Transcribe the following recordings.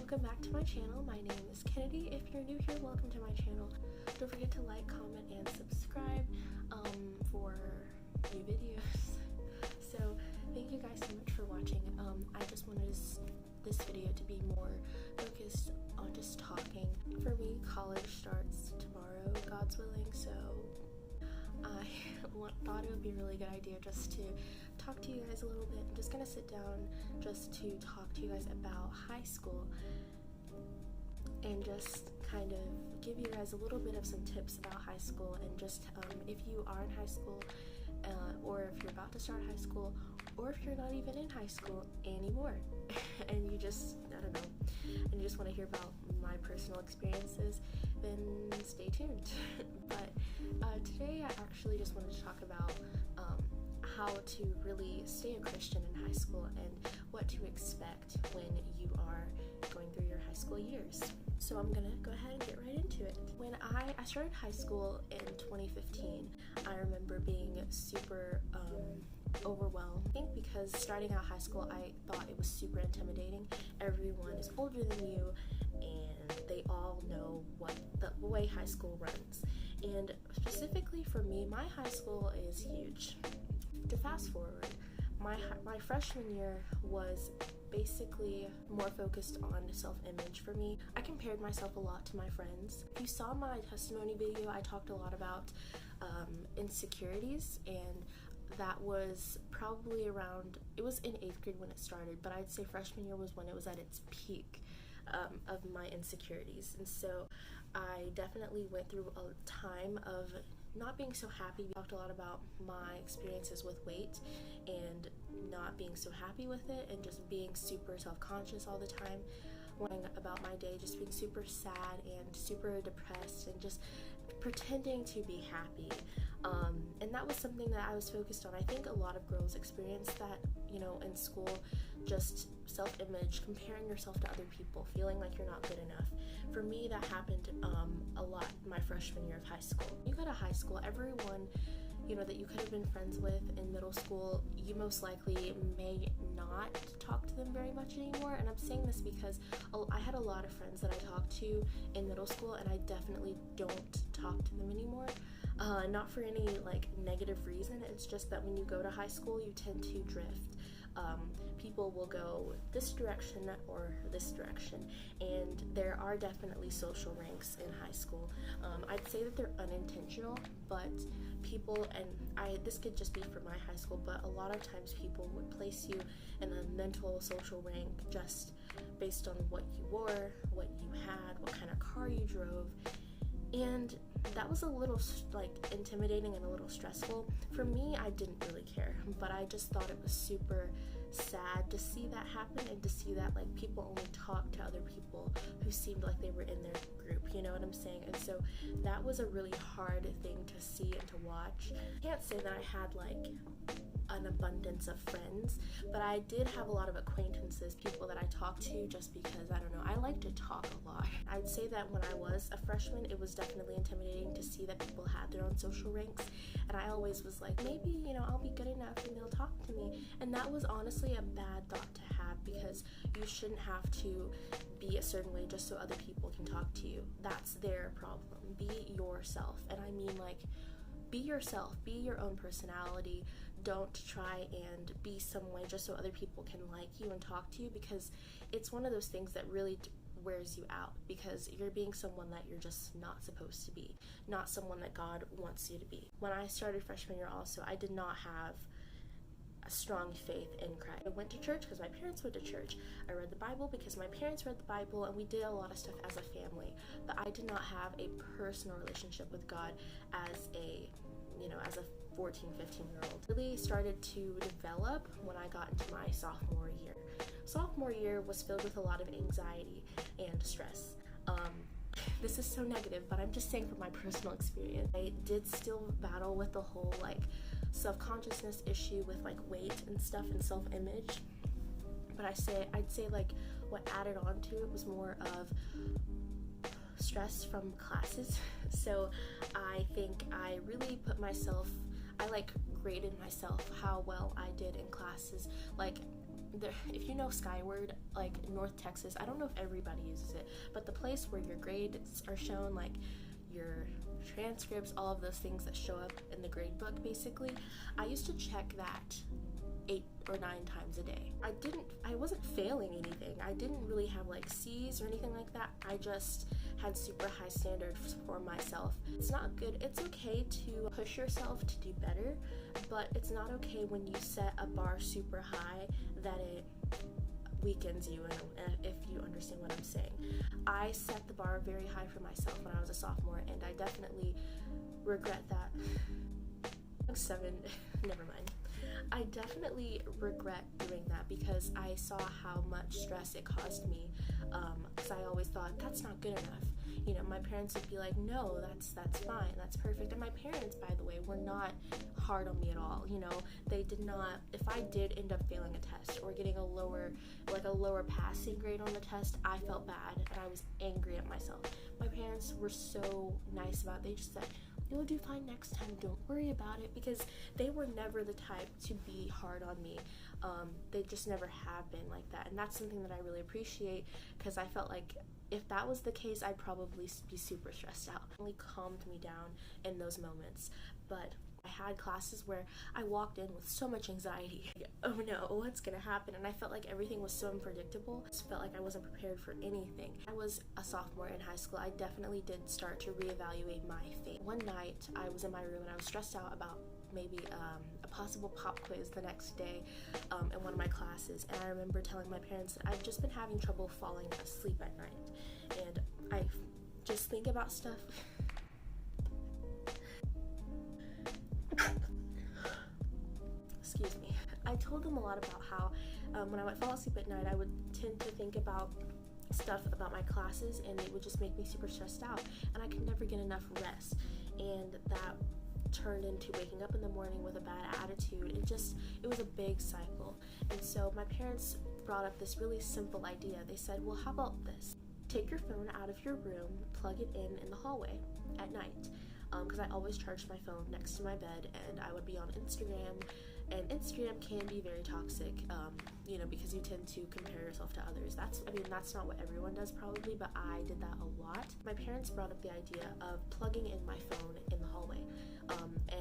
welcome back to my channel. My name is Kennedy. If you're new here, welcome to my channel. Don't forget to like, comment, and subscribe for new videos. So thank you guys so much for watching. I just wanted this video to be more focused on just talking. For me, college starts tomorrow, God's willing, so I thought it would be a really good idea just to talk to you guys a little bit. I'm just gonna sit down just to talk to you guys about high school and just kind of give you guys a little bit of some tips about high school, and just if you are in high school or if you're about to start high school, or if you're not even in high school anymore and you just, I don't know, and you just want to hear about my personal experiences, then stay tuned. But today I actually just wanted to talk about how to really stay a Christian in high school and what to expect when you are going through your high school years. So I'm gonna go ahead and get right into it. When I started high school in 2015, I remember being super overwhelmed. I think because starting out high school, I thought it was super intimidating. Everyone is older than you and they all know what the way high school runs. And specifically for me, my high school is huge. To fast forward, my freshman year was basically more focused on self-image for me. I compared myself a lot to my friends. If you saw my testimony video, I talked a lot about insecurities, and that was probably around, it was in 8th grade when it started, but I'd say freshman year was when it was at its peak of my insecurities. And so I definitely went through a time of not being so happy. We talked a lot about my experiences with weight and not being so happy with it, and just being super self-conscious all the time, wondering about my day, just being super sad and super depressed and just pretending to be happy. And that was something that I was focused on. I think a lot of girls experience that, you know, in school, just self-image, comparing yourself to other people, feeling like you're not good enough. For me, that happened a lot my freshman year of high school. You go to high school, everyone, you know, that you could have been friends with in middle school, you most likely may not talk to them very much anymore. And I'm saying this because I had a lot of friends that I talked to in middle school, and I definitely don't talk to them anymore. Not for any like negative reason, it's just that when you go to high school, you tend to drift. People will go this direction or this direction, and there are definitely social ranks in high school. I'd say that they're unintentional, but people, and this could just be for my high school, but a lot of times people would place you in a mental social rank just based on what you wore, what you had, what kind of car you drove. And that was a little like intimidating and a little stressful. For me, I didn't really care, but I just thought it was super sad to see that happen, and to see that like people only talk to other people who seemed like they were in their group, you know what I'm saying? And so that was a really hard thing to see and to watch. I can't say that I had like an abundance of friends, but I did have a lot of acquaintances, people that I talked to just because, I don't know, I like to talk a lot. I'd say that when I was a freshman, it was definitely intimidating to see that people had their own social ranks, and I always was like, maybe, you know, I'll be good enough and they'll talk to me. And that was honestly a bad thought to have, because you shouldn't have to be a certain way just so other people can talk to you. That's their problem. Be yourself. And I mean, like, be yourself, be your own personality. Don't try and be some way just so other people can like you and talk to you, because it's one of those things that really wears you out, because you're being someone that you're just not supposed to be, not someone that God wants you to be. When I started freshman year also, I did not have a strong faith in Christ. I went to church because my parents went to church. I read the Bible because my parents read the Bible, and we did a lot of stuff as a family, but I did not have a personal relationship with God as a, you know, as a 14, 15-year-old. Really started to develop when I got into my sophomore year. Sophomore year was filled with a lot of anxiety and stress. This is so negative, but I'm just saying from my personal experience. I did still battle with the whole like self-consciousness issue with like weight and stuff and self-image, but I'd say like what added on to it was more of stress from classes. So I think I really put myself, I like graded myself how well I did in classes. Like if you know Skyward, like North Texas, I don't know if everybody uses it, but the place where your grades are shown, like your transcripts, all of those things that show up in the grade book, basically, I used to check that 8 or 9 times a day. I wasn't failing anything. I didn't really have like C's or anything like that. I just had super high standards for myself. It's not good. It's okay to push yourself to do better, but it's not okay when you set a bar super high that it weakens you, and if you understand what I'm saying. I set the bar very high for myself when I was a sophomore, and I definitely regret that. 7, never mind. I definitely regret doing that because I saw how much stress it caused me, because I always thought that's not good enough. You know, my parents would be like, no, that's fine, that's perfect. And my parents, by the way, were not hard on me at all. You know, they did not, if I did end up failing a test or getting a lower passing grade on the test, I felt bad and I was angry at myself. My parents were so nice about it. They just said, you'll do fine next time, don't worry about it, because they were never the type to be hard on me. They just never have been like that, and that's something that I really appreciate, because I felt like if that was the case, I'd probably be super stressed out. It really calmed me down in those moments. But I had classes where I walked in with so much anxiety. Oh no, what's gonna happen? And I felt like everything was so unpredictable. I just felt like I wasn't prepared for anything. I was a sophomore in high school. I definitely did start to reevaluate my faith. One night, I was in my room and I was stressed out about maybe a possible pop quiz the next day in one of my classes. And I remember telling my parents that I've just been having trouble falling asleep at night. And I just think about stuff. Excuse me. I told them a lot about how when I would fall asleep at night, I would tend to think about stuff about my classes, and it would just make me super stressed out, and I could never get enough rest, and that turned into waking up in the morning with a bad attitude. It was a big cycle. And so my parents brought up this really simple idea. They said, well, how about this? Take your phone out of your room, plug it in the hallway at night, because I always charged my phone next to my bed, and I would be on Instagram, and Instagram can be very toxic, because you tend to compare yourself to others. That's not what everyone does probably, but I did that a lot. My parents brought up the idea of plugging in my phone in the hallway,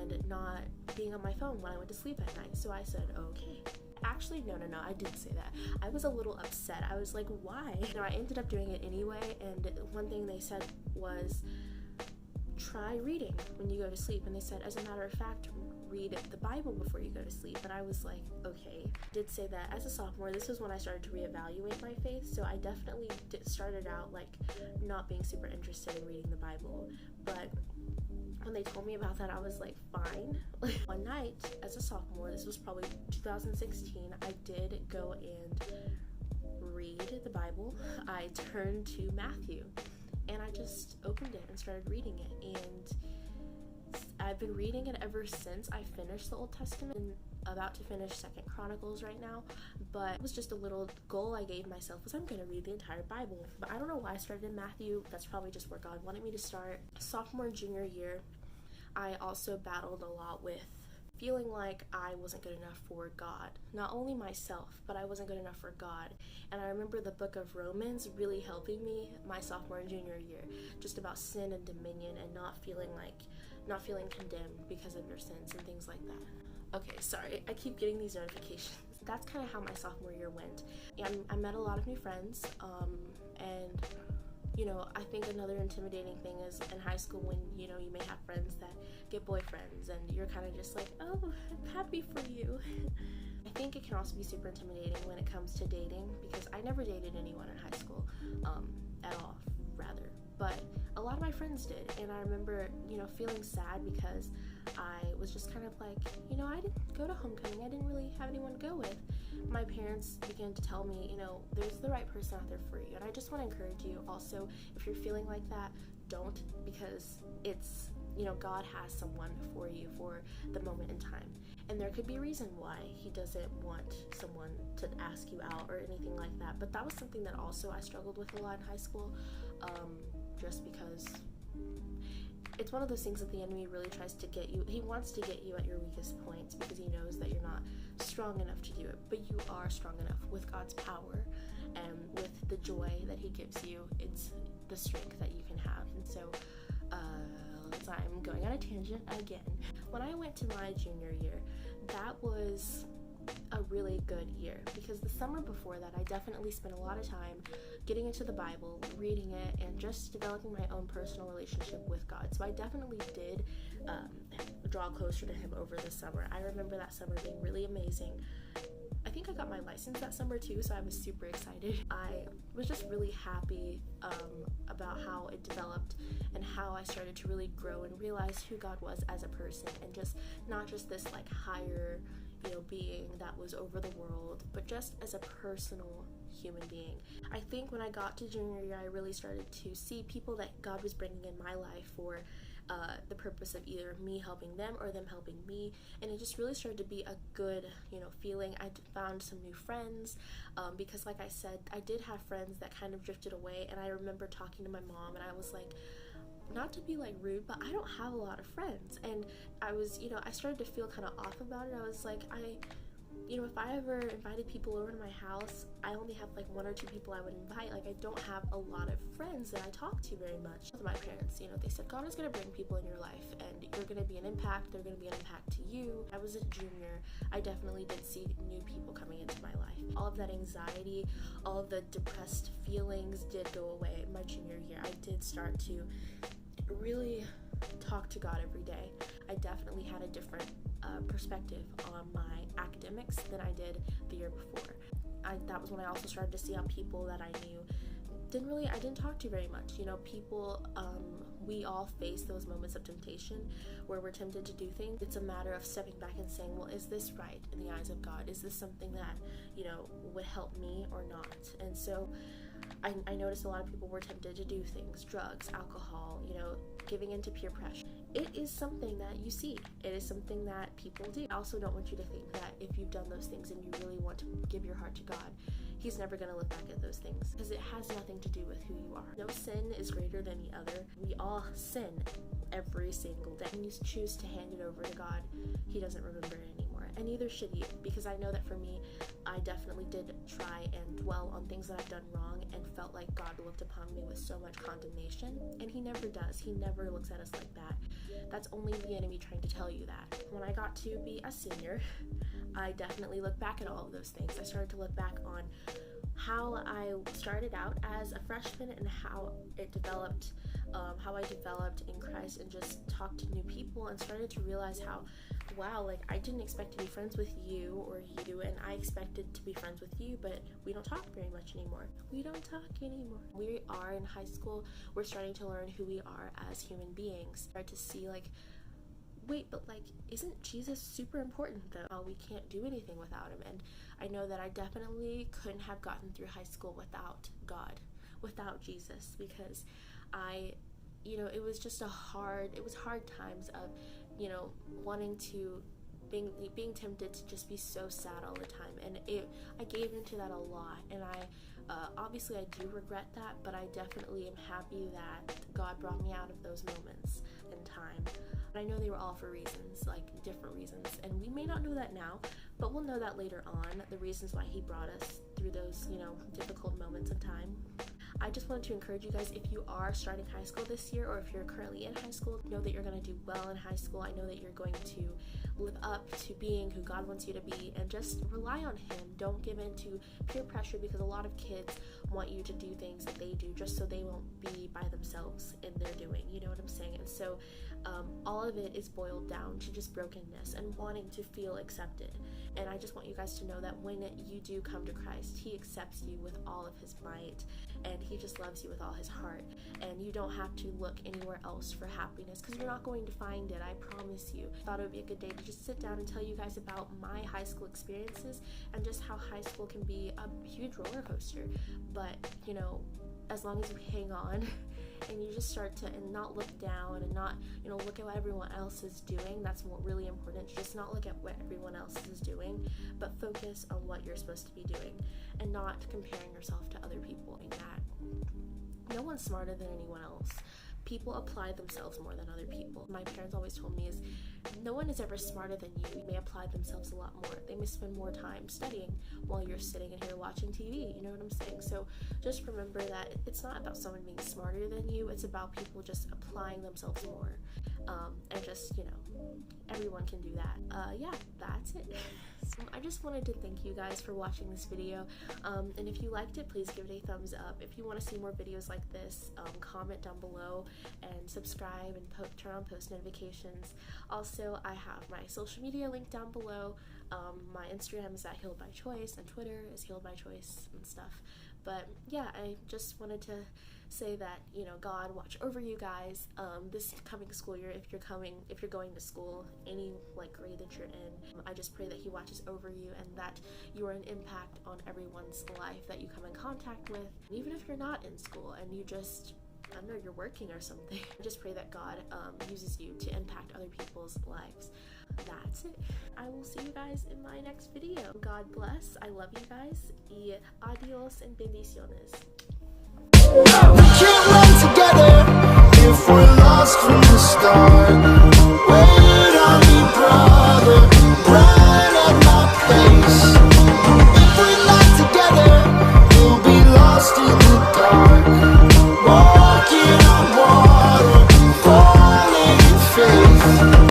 and not being on my phone when I went to sleep at night. So I said, okay. Actually, no, I didn't say that. I was a little upset. I was like, why? I ended up doing it anyway, and one thing they said was, try reading when you go to sleep. And they said, as a matter of fact, read the Bible before you go to sleep. And I was like, okay. I did say that as a sophomore, this was when I started to reevaluate my faith, so I definitely started out like not being super interested in reading the Bible. But when they told me about that, I was like, fine. One night as a sophomore, this was probably 2016, I did go and read the Bible. I turned to Matthew and I just opened it and started reading it, and I've been reading it ever since. I finished the Old Testament and about to finish 2nd Chronicles right now, but it was just a little goal I gave myself, was I'm going to read the entire Bible. But I don't know why I started in Matthew. That's probably just where God wanted me to start. Sophomore and junior year, I also battled a lot with feeling like I wasn't good enough for God. Not only myself, but I wasn't good enough for God. And I remember the book of Romans really helping me my sophomore and junior year, just about sin and dominion, and not feeling condemned because of your sins and things like that. Okay, sorry, I keep getting these notifications. That's kind of how my sophomore year went. And I met a lot of new friends, and I think another intimidating thing is in high school when, you may have friends that get boyfriends and you're kind of just like, oh, I'm happy for you. I think it can also be super intimidating when it comes to dating, because I never dated anyone in high school, at all, rather. But a lot of my friends did, and I remember, feeling sad because I was just kind of like, I didn't go to homecoming. I didn't really have anyone to go with. My parents began to tell me, there's the right person out there for you. And I just want to encourage you also, if you're feeling like that, don't, because it's, God has someone for you for the moment in time. And there could be a reason why he doesn't want someone to ask you out or anything like that. But that was something that also I struggled with a lot in high school, just because it's one of those things that the enemy really tries to get you. He wants to get you at your weakest points because he knows that you're not strong enough to do it, but you are strong enough with God's power and with the joy that he gives you. It's the strength that you can have. And so I'm going on a tangent again. When I went to my junior year, that was a really good year because the summer before that I definitely spent a lot of time getting into the Bible, reading it, and just developing my own personal relationship with God. So I definitely did draw closer to him over the summer. I remember that summer being really amazing. I think I got my license that summer too, so I was super excited. I was just really happy about how it developed and how I started to really grow and realize who God was as a person, and just not just this like higher, being that was over the world, but just as a personal human being. I think when I got to junior year, I really started to see people that God was bringing in my life for the purpose of either me helping them or them helping me, and it just really started to be a good feeling. I found some new friends because like I said, I did have friends that kind of drifted away, and I remember talking to my mom and I was like, not to be like rude, but I don't have a lot of friends. And I was, I started to feel kind of off about it. I was like, if I ever invited people over to my house, I only have like one or two people I would invite. Like, I don't have a lot of friends that I talk to very much. My parents, they said, God is going to bring people in your life and you're going to be an impact. They're going to be an impact to you. I was a junior. I definitely did see new people coming into my life. All of that anxiety, all of the depressed feelings did go away my junior year. I did start to really talk to God every day. I definitely had a different perspective on my academics than I did the year before. That was when I also started to see how people that I knew I didn't talk to very much. People, we all face those moments of temptation where we're tempted to do things. It's a matter of stepping back and saying, well, is this right in the eyes of God? Is this something that, would help me or not? And so I noticed a lot of people were tempted to do things, drugs, alcohol, giving into peer pressure. It is something that you see. It is something that people do. I also don't want you to think that if you've done those things and you really want to give your heart to God, he's never going to look back at those things, because it has nothing to do with who you are. No sin is greater than the other. We all sin every single day. When you choose to hand it over to God, he doesn't remember it anymore, and neither should you, because I know that for me, I definitely did try and dwell on things that I've done wrong and felt like God looked upon me with so much condemnation, and he never does. He never looks at us like that. That's only the enemy trying to tell you that. When I got to be a senior, I definitely looked back at all of those things. I started to look back on how I started out as a freshman and how it developed, how I developed in Christ and just talked to new people, and started to realize how, wow, like I didn't expect to be friends with you or you, and I expected to be friends with you, but we don't talk very much anymore. We don't talk anymore. We are in high school. We're starting to learn who we are as human beings. Start to see like, wait, but like, isn't Jesus super important though? We can't do anything without him. And I know that I definitely couldn't have gotten through high school without God, without Jesus, because it was just hard times of, wanting to, being tempted to just be so sad all the time. And I gave into that a lot, and obviously I do regret that, but I definitely am happy that God brought me out of those moments in time. I know they were all for reasons, like different reasons, and we may not know that now, but we'll know that later on, the reasons why he brought us through those, difficult moments in time. I just wanted to encourage you guys, if you are starting high school this year, or if you're currently in high school, know that you're going to do well in high school. I know that you're going to live up to being who God wants you to be, and just rely on him. Don't give in to peer pressure, because a lot of kids want you to do things that they do just so they won't be by themselves in their doing, you know what I'm saying? And so all of it is boiled down to just brokenness and wanting to feel accepted. And I just want you guys to know that when you do come to Christ, he accepts you with all of his might, and he just loves you with all his heart, and you don't have to look anywhere else for happiness, because you're not going to find it, I promise you. I thought it would be a good day to just sit down and tell you guys about my high school experiences, and just how high school can be a huge roller coaster, but as long as you hang on and you just start to and not look down and not look at what everyone else is doing. That's really important, to just not look at what everyone else is doing, but focus on what you're supposed to be doing, and not comparing yourself to other people. That no one's smarter than anyone else, people apply themselves more than other people. My parents always told me is no one is ever smarter than you. They may apply themselves a lot more. They may spend more time studying while you're sitting in here watching TV. You know what I'm saying? So just remember that it's not about someone being smarter than you. It's about people just applying themselves more. And just, you know, everyone can do that. Yeah, that's it. So I just wanted to thank you guys for watching this video. And if you liked it, please give it a thumbs up. If you want to see more videos like this, comment down below and subscribe and turn on post notifications. Also, I have my social media linked down below. My Instagram is at Healed by Choice, and Twitter is Healed by Choice and stuff. But yeah, I just wanted to say that, you know, God watch over you guys this coming school year. If you're going to school, any like grade that you're in, I just pray that He watches over you and that you are an impact on everyone's life that you come in contact with. Even if you're not in school and you just, I don't know, you're working or something, I just pray that God uses you to impact other people's lives. That's it. I will see you guys in my next video. God bless. I love you guys. Y adios and bendiciones. We can't run together if we're lost from the start. Wait on me, bro.